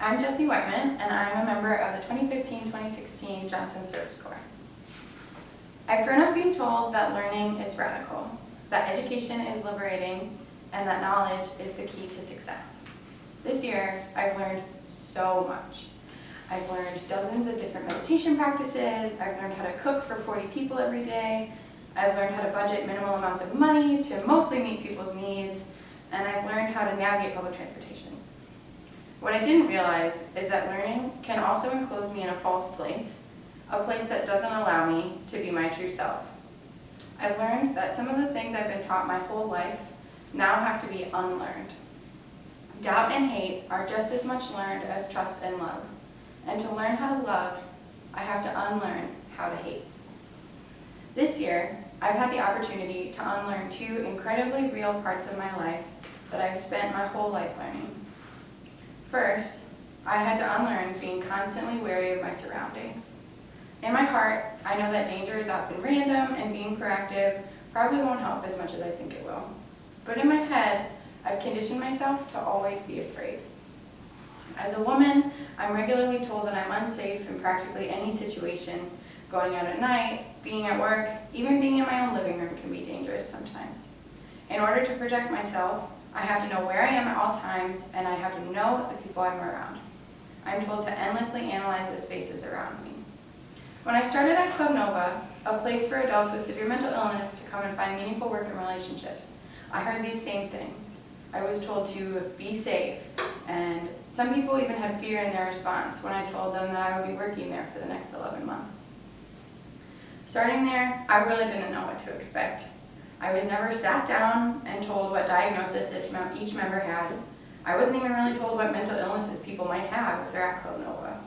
I'm Jessi Wightman, and I'm a member of the 2015-2016 Johnson Service Corps. I've grown up being told that learning is radical, that education is liberating, and that knowledge is the key to success. This year, I've learned so much. I've learned dozens of different meditation practices, I've learned how to cook for 40 people every day, I've learned how to budget minimal amounts of money to mostly meet people's needs, and I've learned how to navigate public transportation. What I didn't realize is that learning can also enclose me in a false place, a place that doesn't allow me to be my true self. I've learned that some of the things I've been taught my whole life now have to be unlearned. Doubt and hate are just as much learned as trust and love. And to learn how to love, I have to unlearn how to hate. This year, I've had the opportunity to unlearn two incredibly real parts of my life that I've spent my whole life learning. First, I had to unlearn being constantly wary of my surroundings. In my heart, I know that danger is often random and being proactive probably won't help as much as I think it will. But in my head, I've conditioned myself to always be afraid. As a woman, I'm regularly told that I'm unsafe in practically any situation. Going out at night, being at work, even being in my own living room can be dangerous sometimes. In order to protect myself, I have to know where I am at all times, and I have to know the people I'm around. I'm told to endlessly analyze the spaces around me. When I started at Club Nova, a place for adults with severe mental illness to come and find meaningful work and relationships, I heard these same things. I was told to be safe, and some people even had fear in their response when I told them that I would be working there for the next 11 months. Starting there, I really didn't know what to expect. I was never sat down and told what diagnosis each member had. I wasn't even really told what mental illnesses people might have if they're at Club Nova.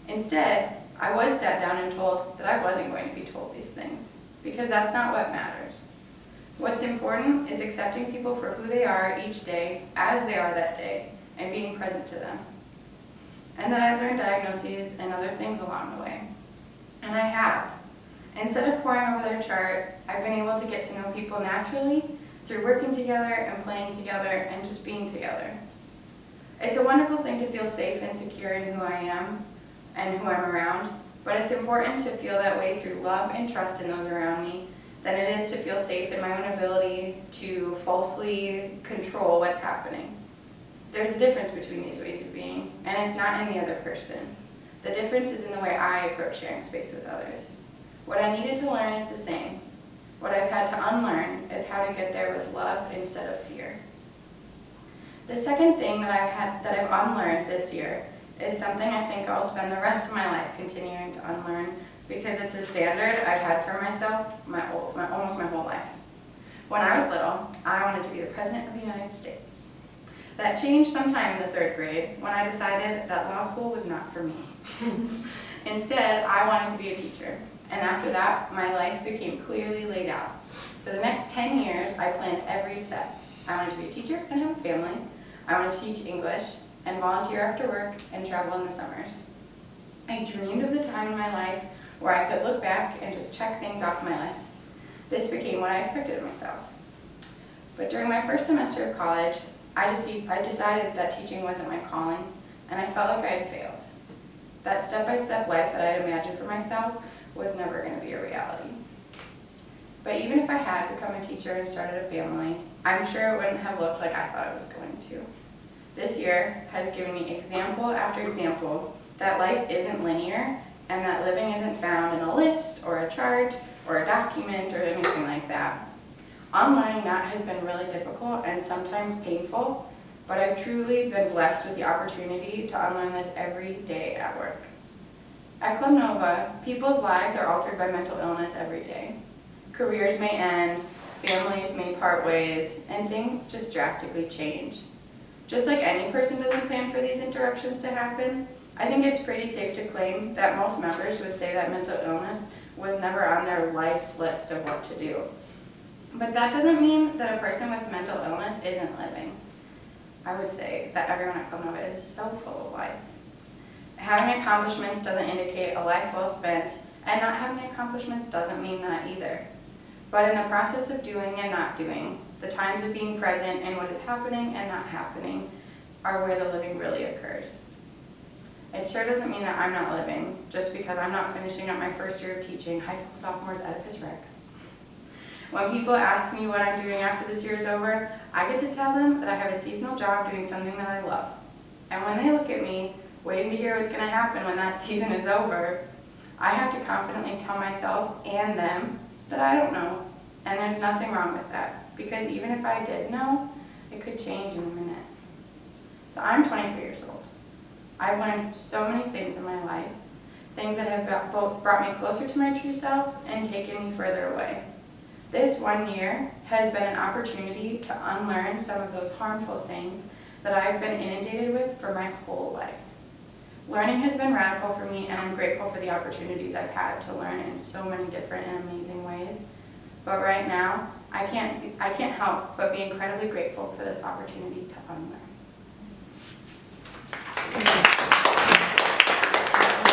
Instead, I was sat down and told that I wasn't going to be told these things, because that's not what matters. What's important is accepting people for who they are each day, as they are that day, and being present to them. And that I've learned diagnoses and other things along the way. And I have. Instead of poring over their chart, I've been able to get to know people naturally through working together and playing together and just being together. It's a wonderful thing to feel safe and secure in who I am and who I'm around, but it's important to feel that way through love and trust in those around me than it is to feel safe in my own ability to falsely control what's happening. There's a difference between these ways of being, and it's not in the other person. The difference is in the way I approach sharing space with others. What I needed to learn is the same. What I've had to unlearn is how to get there with love instead of fear. The second thing that I've unlearned this year is something I think I'll spend the rest of my life continuing to unlearn, because it's a standard I've had for myself almost my whole life. When I was little, I wanted to be the President of the United States. That changed sometime in the 3rd grade when I decided that law school was not for me. Instead, I wanted to be a teacher. And after that, my life became clearly laid out. For the next 10 years, I planned every step. I wanted to be a teacher and have a family. I wanted to teach English and volunteer after work and travel in the summers. I dreamed of the time in my life where I could look back and just check things off my list. This became what I expected of myself. But during my first semester of college, I decided that teaching wasn't my calling, and I felt like I had failed. That step-by-step life that I had imagined for myself was never going to be a reality. But even if I had become a teacher and started a family, I'm sure it wouldn't have looked like I thought it was going to. This year has given me example after example that life isn't linear and that living isn't found in a list or a chart or a document or anything like that. Unlearning that has been really difficult and sometimes painful, but I've truly been blessed with the opportunity to unlearn this every day at work. At Club Nova, people's lives are altered by mental illness every day. Careers may end, families may part ways, and things just drastically change. Just like any person doesn't plan for these interruptions to happen, I think it's pretty safe to claim that most members would say that mental illness was never on their life's list of what to do. But that doesn't mean that a person with mental illness isn't living. I would say that everyone at Club Nova is so full of life. Having accomplishments doesn't indicate a life well spent, and not having accomplishments doesn't mean that either. But in the process of doing and not doing, the times of being present in what is happening and not happening are where the living really occurs. It sure doesn't mean that I'm not living, just because I'm not finishing up my first year of teaching high school sophomores Oedipus Rex. When people ask me what I'm doing after this year is over, I get to tell them that I have a seasonal job doing something that I love. And when they look at me, waiting to hear what's going to happen when that season is over, I have to confidently tell myself and them that I don't know. And there's nothing wrong with that, because even if I did know, it could change in a minute. So I'm 23 years old. I've learned so many things in my life, things that have both brought me closer to my true self and taken me further away. This 1 year has been an opportunity to unlearn some of those harmful things that I've been inundated with for my whole life. Learning has been radical for me, and I'm grateful for the opportunities I've had to learn in so many different and amazing ways. But right now, I can't help but be incredibly grateful for this opportunity to unlearn.